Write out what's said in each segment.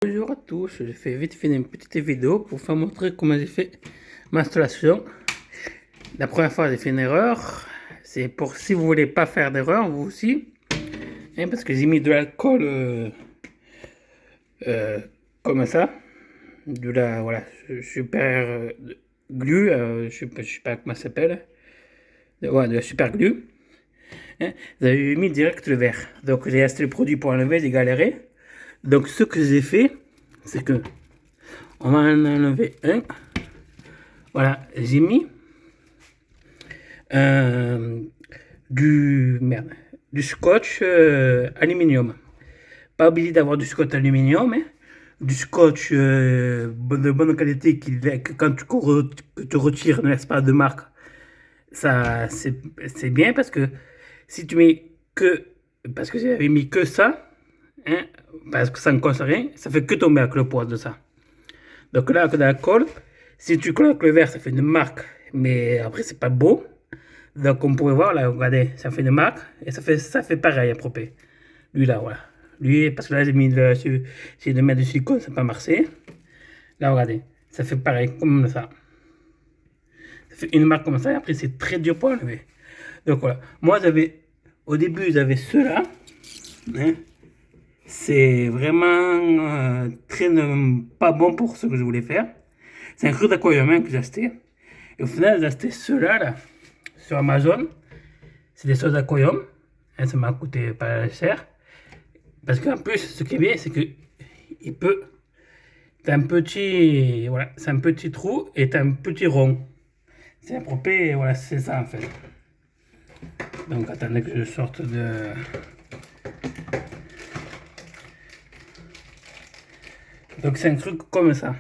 Bonjour à tous, je fais vite fait une petite vidéo pour vous montrer comment j'ai fait ma installation. La première fois j'ai fait une erreur, c'est pour si vous voulez pas faire d'erreur vous aussi, hein, parce que j'ai mis de l'alcool comme ça, de la voilà super glue, je sais pas comment ça s'appelle, de la super glue. Hein, j'avais mis direct le verre, donc j'ai acheté le produit pour enlever, j'ai galéré. Donc ce que j'ai fait, c'est que on va en enlever un. Voilà, j'ai mis du scotch aluminium. Pas oublier d'avoir du scotch aluminium, hein. Du scotch de bonne qualité que quand tu retires, n'est-ce pas, de marque, ça c'est bien parce que si tu mets que, parce que j'avais mis que ça, hein, parce que ça ne coûte rien, ça fait que tomber avec le poids de ça. Donc là, avec l'alcool, si tu cloques le verre, ça fait une marque, mais après, c'est pas beau. Donc on pourrait voir, là, regardez, ça fait une marque, et ça fait pareil à propos. Lui, là, voilà. Lui, parce que là, j'ai de mettre du silicone, ça n'a pas marché. Là, regardez, ça fait pareil, comme ça. Ça fait une marque comme ça, et après, c'est très dur pour enlever. Donc voilà. Moi, au début, j'avais ceux-là. Hein. C'est vraiment pas bon pour ce que je voulais faire. C'est un cru d'aquarium que j'ai acheté. Et au final, j'ai acheté ceux-là, là, sur Amazon. C'est des sauces d'aquarium. Hein, ça m'a coûté pas cher. Parce qu'en plus, ce qui est bien, c'est que il peut. T'as un petit. Voilà, c'est un petit trou et t'as un petit rond. C'est à propos, voilà, c'est ça en fait. Donc attendez que je sorte de. Donc c'est un truc comme ça.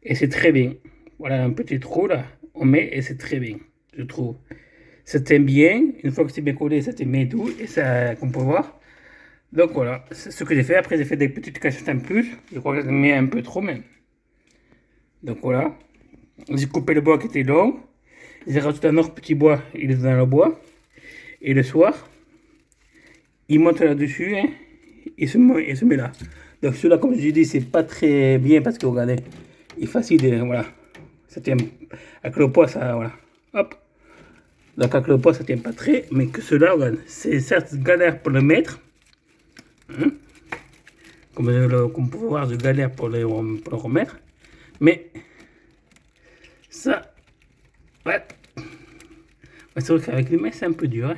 Et c'est très bien. Voilà un petit trou là, on met et c'est très bien, je trouve. Ça tient bien, une fois que c'est bien collé, ça tient bien tout, et ça, comme on peut voir. Donc voilà, c'est ce que j'ai fait. Après j'ai fait des petites cachettes en plus, je crois que j'en mets un peu trop même. Donc voilà, j'ai coupé le bois qui était long, j'ai rajouté un autre petit bois, il est dans le bois. Et le soir, il monte là-dessus, hein, et se met là. Donc celui-là, comme je l'ai dit, c'est pas très bien parce que regardez, il est facile, voilà. Ça tient avec le poids, ça, voilà. Hop. Donc avec le poids, ça tient pas très, mais que cela, regarde, c'est certes galère pour le mettre. Hein? Comme vous pouvez voir, je galère pour le remettre. Mais ça, ouais. C'est vrai qu'avec les mains, c'est un peu dur. Hein?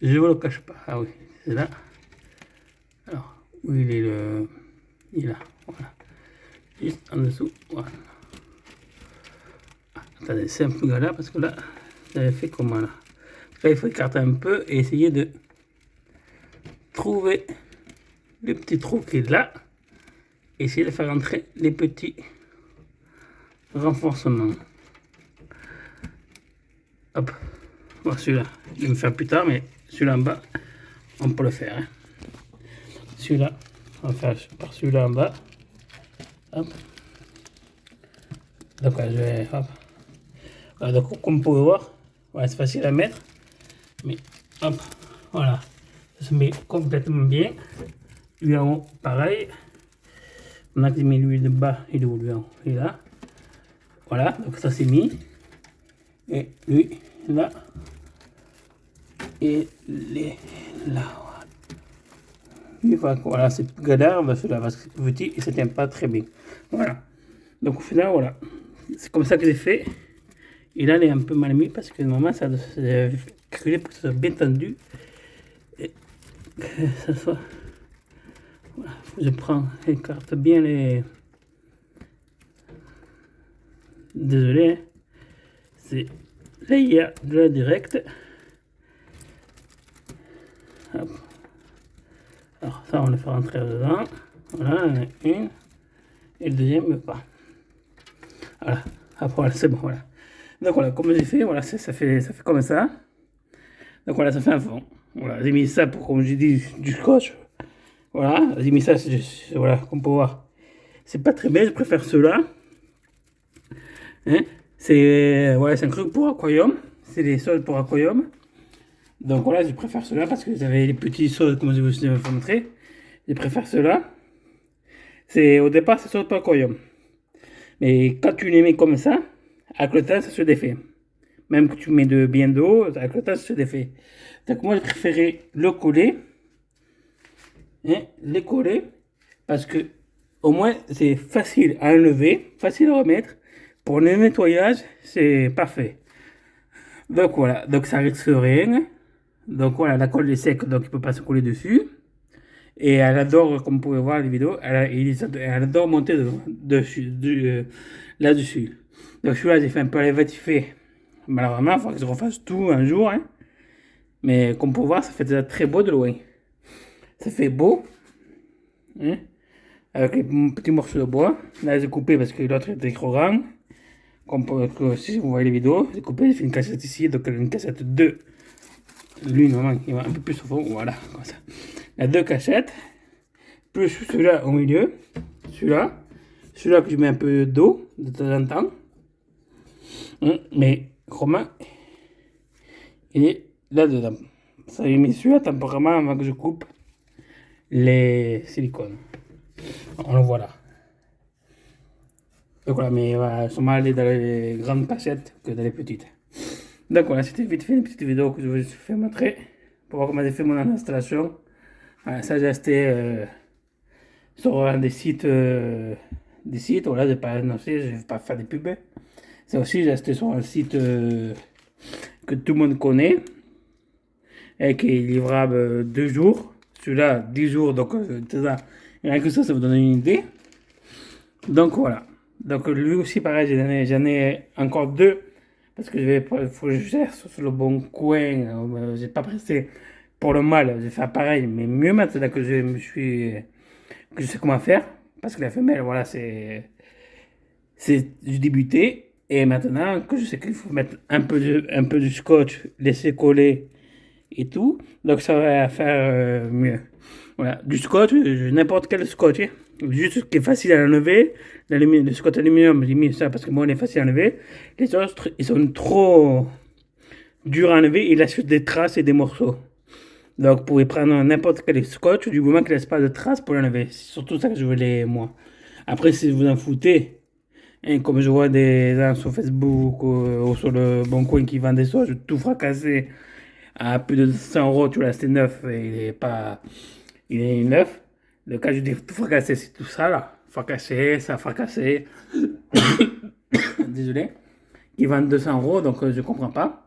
Je ne vous le cache pas. Ah oui, c'est là. Alors, où il est le. Il est là, voilà. Juste en dessous, voilà. Ah, attendez, c'est un peu galère parce que là, j'avais fait comment là. Là, il faut écarter un peu et essayer de trouver le petit trou qui est là. Essayer de faire entrer les petits renforcements. Hop. Bon, celui-là, je vais me faire plus tard, mais celui-là en bas, on peut le faire. Hein. Celui-là, on va faire par celui-là en bas. Hop. Donc, je vais. Hop. Voilà, donc, comme vous pouvez voir, voilà, c'est facile à mettre. Mais, hop, voilà. Ça se met complètement bien. Lui en haut, pareil. On a mis lui de bas et lui en haut. Il est là. Voilà, donc ça c'est mis. Et lui, là. Et les là. Voilà, c'est galère parce que c'est petit et ça tient pas très bien. Voilà. Donc au final, voilà. C'est comme ça que j'ai fait. Et là, il est un peu mal mis parce que normalement, ça doit se créer pour que ça soit bien tendu. Et que ça soit. Voilà. Je prends, écarte bien les. Désolé. Hein. C'est. Là, il y a de la directe. Hop. Alors ça, on le fait rentrer dedans. Voilà, une. Et le deuxième, pas. Voilà. Après, voilà, c'est bon, voilà. Donc voilà, comme j'ai fait, voilà, ça fait comme ça. Donc voilà, ça fait un fond. Voilà, j'ai mis ça pour, comme j'ai dit, du scotch. Voilà, j'ai mis ça, voilà, comme on peut voir. C'est pas très bien, je préfère ceux-là. Hein? C'est voilà, c'est un truc pour aquarium. C'est des sauces pour aquarium. Donc voilà, je préfère ceux-là parce que vous avez les petits sauces, comme je vous ai montré. Je préfère ceux-là. Au départ, ça saute pas coyon. Mais quand tu les mets comme ça, avec le temps, ça se défait. Même que tu mets de bien d'eau, avec le temps, ça se défait. Donc moi, je préférais le coller, hein, les coller, parce que au moins, c'est facile à enlever, facile à remettre. Pour le nettoyage, c'est parfait. Donc voilà, donc ça risque rien. Donc voilà, la colle est sec, donc il ne peut pas se coller dessus. Et elle adore, comme vous pouvez voir les vidéos, elle adore monter là-dessus. Donc celui-là, j'ai fait un peu l'évatifé. Malheureusement, il faut que je refasse tout un jour. Hein. Mais comme vous pouvez voir, ça fait déjà très beau de loin. Ça fait beau. Hein, avec les petits morceaux de bois. Là, j'ai coupé parce que l'autre était trop grand. Si vous voyez les vidéos, j'ai coupé, j'ai fait une cassette ici, donc une cassette 2. Lui, normalement, il va un peu plus au fond, voilà, comme ça. Il y a 2 cassettes, plus celui-là au milieu, celui-là que je mets un peu d'eau de temps en temps. Mais Romain, il est là-dedans. Ça, j'ai mis celui-là temporairement avant que je coupe les silicones. On le voit là. Donc voilà, mais il va sûrement aller dans les grandes cassettes que dans les petites. Donc voilà, c'était vite fait une petite vidéo que je vous ai fait montrer pour voir comment j'ai fait mon installation. Voilà, ça j'ai acheté sur des sites, voilà, je vais pas annoncer, je vais pas faire des pubs. Ça aussi j'ai acheté sur un site que tout le monde connaît et qui est livrable 2 jours. Celui-là 10 jours, donc rien que ça vous donne une idée. Donc voilà. Donc lui aussi pareil, j'en ai encore 2 parce que faut que je gère sur le bon coin. J'ai pas pressé pour le mâle, j'ai fait pareil, mais mieux maintenant que que je sais comment faire, parce que la femelle, voilà, j'ai débuté, et maintenant que je sais qu'il faut mettre un peu de scotch, laisser coller et tout, donc ça va faire mieux. Voilà, du scotch, n'importe quel scotch, hein. Juste ce qui est facile à enlever, le scotch aluminium, j'ai mis ça parce que moi on est facile à enlever. Les autres, ils sont trop durs à enlever, ils laissent des traces et des morceaux. Donc, vous pouvez prendre n'importe quel scotch du moment qu'il ne laisse pas de traces pour l'enlever. C'est surtout ça que je voulais, moi. Après, si vous en foutez, hein, comme je vois des gens sur Facebook ou sur le Bon Coin qui vendent des sauges tout fracassé à plus de 100 euros, tu l'as acheté neuf et il est pas. Il est neuf. Le cas, je dis tout fracassé, c'est tout ça là. Fracassé, ça fracassé. Désolé. Qui vendent 200 euros, donc je comprends pas.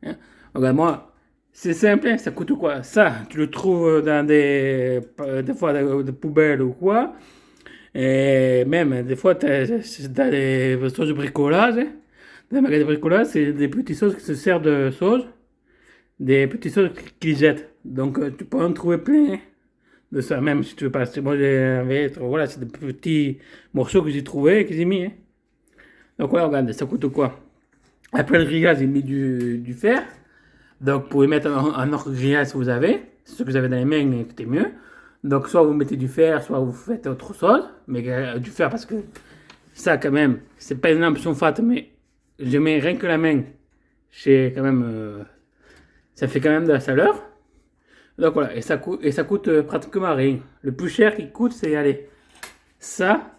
Hein. Regarde, moi. C'est simple, hein, ça coûte quoi? Ça, tu le trouves dans des fois des poubelles ou quoi. Et même, des fois, dans les sauces de bricolage, hein. Dans les magasins de bricolage, c'est des petits sauces qui se servent de sauce, des petits sauces qu'ils jettent. Donc, tu peux en trouver plein hein, de ça, même si tu veux pas. Moi, voilà, c'est des petits morceaux que j'ai trouvés et que j'ai mis. Hein. Donc, voilà, regarde, ça coûte quoi? Après le grillage, j'ai mis du fer. Donc, vous pouvez mettre un autre grillage si vous avez. Ce que vous avez dans les mains, c'est mieux. Donc, soit vous mettez du fer, soit vous faites autre chose. Mais du fer, parce que ça, quand même, c'est pas une option fat, mais je mets rien que la main. C'est quand même. Ça fait quand même de la chaleur. Donc voilà, et ça coûte pratiquement rien. Le plus cher qui coûte, c'est aller. Ça,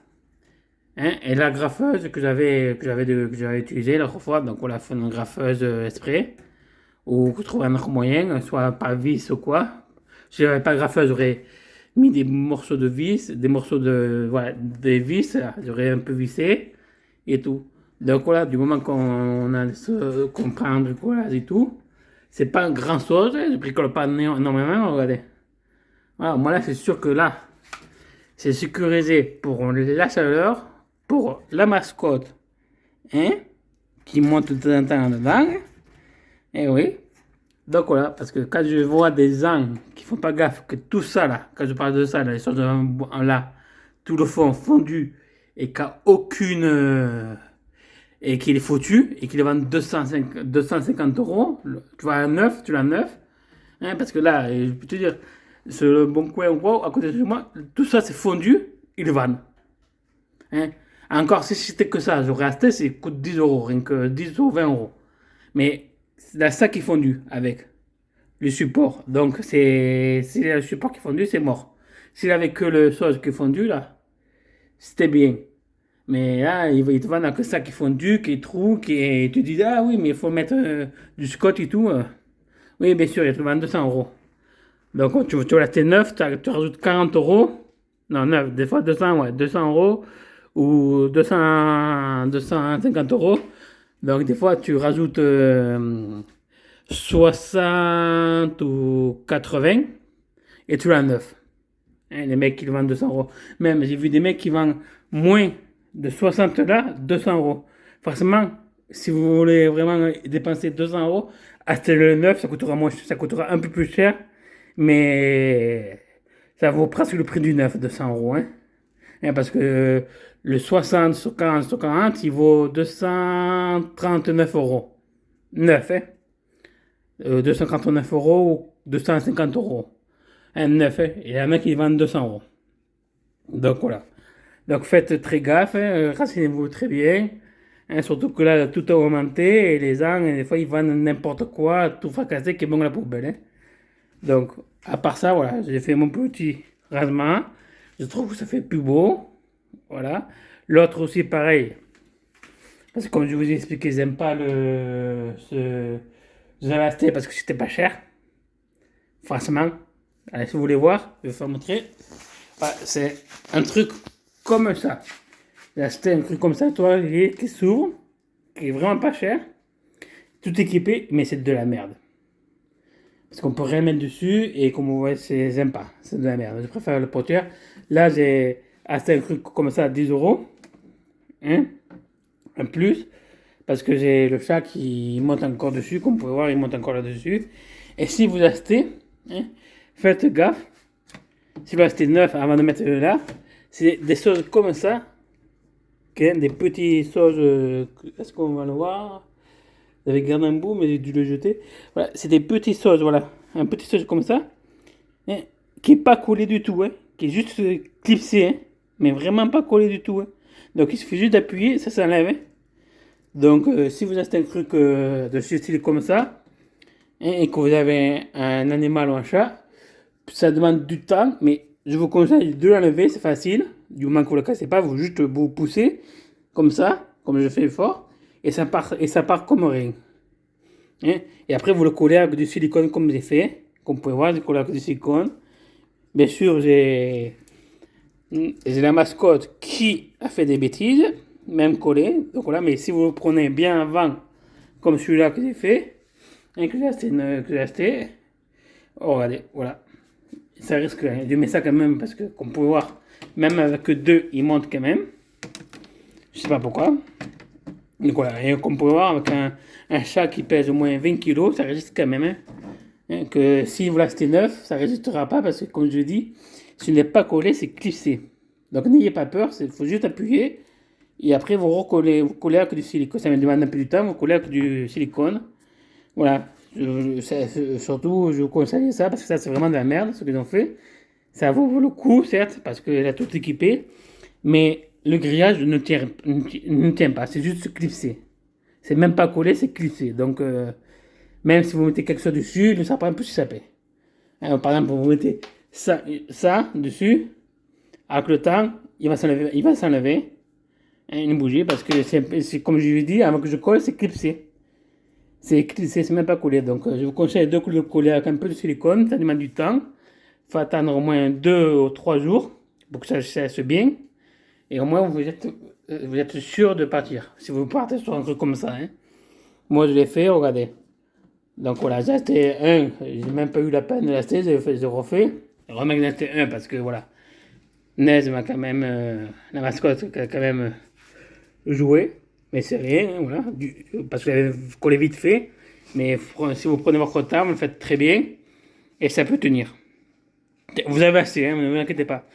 hein, et la graffeuse que j'avais utilisée l'autre fois. Donc voilà, fait une graffeuse spray. Ou trouver un autre moyen, soit par vis ou quoi. Si j'avais pas de graffeur, j'aurais mis des morceaux de vis, des morceaux de, voilà, des vis, j'aurais un peu vissé et tout. Donc voilà, du moment qu'on prend un bricolage et tout, c'est pas une grande chose, je bricole pas énormément, regardez. Voilà, moi là, c'est sûr que là, c'est sécurisé pour la chaleur, pour la mascotte, hein, qui monte de temps en temps dedans. Eh oui. Donc voilà, parce que quand je vois des gens qui font pas gaffe, que tout ça là, quand je parle de ça, là, les choses là, tout le fond fondu et qu'il a aucune. Et qu'il est foutu et qu'il est vendu 250 euros, tu vois, un neuf, tu l'as neuf. Hein, parce que là, je peux te dire, sur le bon coin ou quoi, à côté de chez moi, tout ça c'est fondu, ils le vendent. Hein. Encore, si c'était que ça, j'aurais acheté, ça coûte 10 euros, rien que 10 ou 20 euros. Mais c'est la sac qui est fondu avec le support. Donc, c'est le support qui est fondu, c'est mort. S'il avait que le sauce qui est fondu, là, c'était bien. Mais là, ils te vendent que ça qui fondu, qui est trou, et tu dis, ah oui, mais il faut mettre du scotch et tout. Oui, bien sûr, ils te vendent 200 euros. Donc, tu vas l'acheter neuf, tu rajoutes 40 euros. Non, neuf, des fois 200, ouais, 200 euros ou 250 euros. Donc, des fois, tu rajoutes 60 ou 80 et tu l'as neuf. Hein, les mecs qui le vendent 200 euros. Même, j'ai vu des mecs qui vendent moins de 60 là, 200 euros. Forcément, si vous voulez vraiment dépenser 200 euros, achetez le neuf, ça coûtera un peu plus cher, mais ça vaut presque le prix du neuf, 200 euros. Hein, parce que le 60 sur 40, il vaut 239 euros. Neuf, hein. 249 euros ou 250 euros. Un neuf, hein. Et il y a un mec qui vend 200 euros. Donc voilà. Donc faites très gaffe, hein, renseignez-vous très bien. Hein, surtout que là, tout a augmenté et les gens, des fois, ils vendent n'importe quoi, tout fracassé qui est bon à la poubelle. Hein. Donc, à part ça, voilà, j'ai fait mon petit rasement. Je trouve que ça fait plus beau. Voilà. L'autre aussi, pareil. Parce que comme je vous ai expliqué, ils n'aiment pas je l'avais acheté parce que c'était pas cher. Franchement. Allez, si vous voulez voir, je vais vous montrer. Ah, c'est un truc comme ça. J'ai acheté un truc comme ça, toi, qui s'ouvre, qui est vraiment pas cher, tout équipé, mais c'est de la merde. Parce qu'on peut rien mettre dessus et comme vous voyez, c'est sympa, c'est de la merde. Je préfère le portière. Là, j'ai acheté un truc comme ça à 10 euros, hein, un plus, parce que j'ai le chat qui monte encore dessus, comme vous pouvez voir, il monte encore là-dessus. Et si vous achetez, hein, faites gaffe, si vous achetez neuf avant de mettre là, c'est des choses comme ça, des petits sauges, est-ce qu'on va le voir? J'avais gardé un bout, mais j'ai dû le jeter. Voilà, c'est des petits sauges, voilà. Un petit sauge comme ça, hein, qui est pas collé du tout, hein, qui est juste clipsé, hein, mais vraiment pas collé du tout. Hein. Donc il suffit juste d'appuyer, ça s'enlève. Hein. Donc si vous achetez un truc de ce style comme ça, hein, et que vous avez un animal ou un chat, ça demande du temps, mais je vous conseille de l'enlever, c'est facile. Du moment que vous ne le cassez pas, vous juste vous poussez comme ça, comme je fais fort, et ça part comme rien. Hein? Et après, vous le collez avec du silicone comme j'ai fait. Comme vous pouvez voir, j'ai collé avec du silicone. Bien sûr, j'ai la mascotte qui a fait des bêtises, même collé. Donc voilà, mais si vous le prenez bien avant, comme celui-là que j'ai fait, hein, que j'ai acheté, oh, regardez, voilà. Ça risque, je mets ça quand même parce que, comme vous pouvez voir, même avec deux, il monte quand même. Je sais pas pourquoi. Donc voilà, et comme vous pouvez voir, avec un chat qui pèse au moins 20 kg, ça résiste quand même. Hein. Hein, que si vous l'achetez neuf, ça ne résistera pas parce que, comme je dis, si n'est pas collé, c'est clipsé. Donc n'ayez pas peur, il faut juste appuyer et après vous collez avec du silicone. Ça me demande un peu du temps, vous collez avec du silicone. Voilà, surtout je vous conseille ça parce que ça c'est vraiment de la merde ce qu'ils ont fait. Ça vaut le coup, certes, parce qu'elle a tout équipé, mais le grillage ne tient pas, c'est juste clipsé. C'est même pas collé, c'est clipsé. Donc, même si vous mettez quelque chose dessus, ne sera pas un peu sapé. Hein, par exemple, vous mettez ça dessus, avec le temps, il va s'enlever, hein, une bougie, parce que c'est comme je l'ai dit, avant que je colle, c'est clipsé. C'est même pas collé. Donc, je vous conseille de le coller avec un peu de silicone, ça demande du temps. Il faut attendre au moins 2 ou 3 jours pour que ça sèche bien. Et au moins, vous êtes sûr de partir. Si vous partez sur un truc comme ça. Hein. Moi, je l'ai fait, regardez. Donc voilà, j'ai acheté un. J'ai même pas eu la peine de l'acheter, j'ai refait. Vraiment que j'ai acheté un parce que voilà. Nez m'a quand même. La mascotte a quand même joué. Mais c'est rien, hein, voilà. Parce que j'avais collé vite fait. Mais si vous prenez votre temps, vous le faites très bien. Et ça peut tenir. Vous avez assez, hein, ne vous inquiétez pas.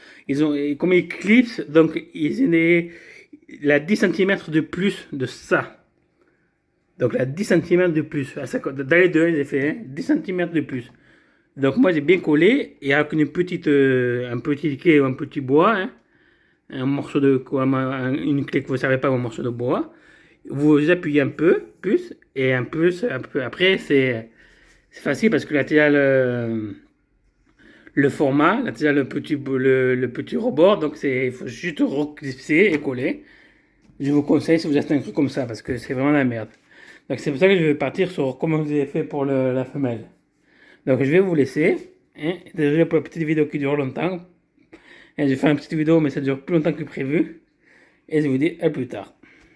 Comme ils clipsent, donc il a 10 cm de plus de ça. Donc là, 10 cm de plus. Dans les deux, j'ai fait 10 cm de plus. Donc moi, j'ai bien collé et avec un petit clé ou un petit bois, hein, un morceau une clé que vous ne savez pas, un morceau de bois. Vous appuyez un peu plus et un peu après, c'est facile parce que là, il y a Le format, là, déjà le petit rebord, donc il faut juste reclisser et coller. Je vous conseille si vous achetez un truc comme ça parce que c'est vraiment la merde. Donc c'est pour ça que je vais partir sur comment vous avez fait pour la femelle. Donc je vais vous laisser. Hein. Désolé pour la petite vidéo qui dure longtemps. Et je vais faire une petite vidéo mais ça dure plus longtemps que prévu. Et je vous dis à plus tard.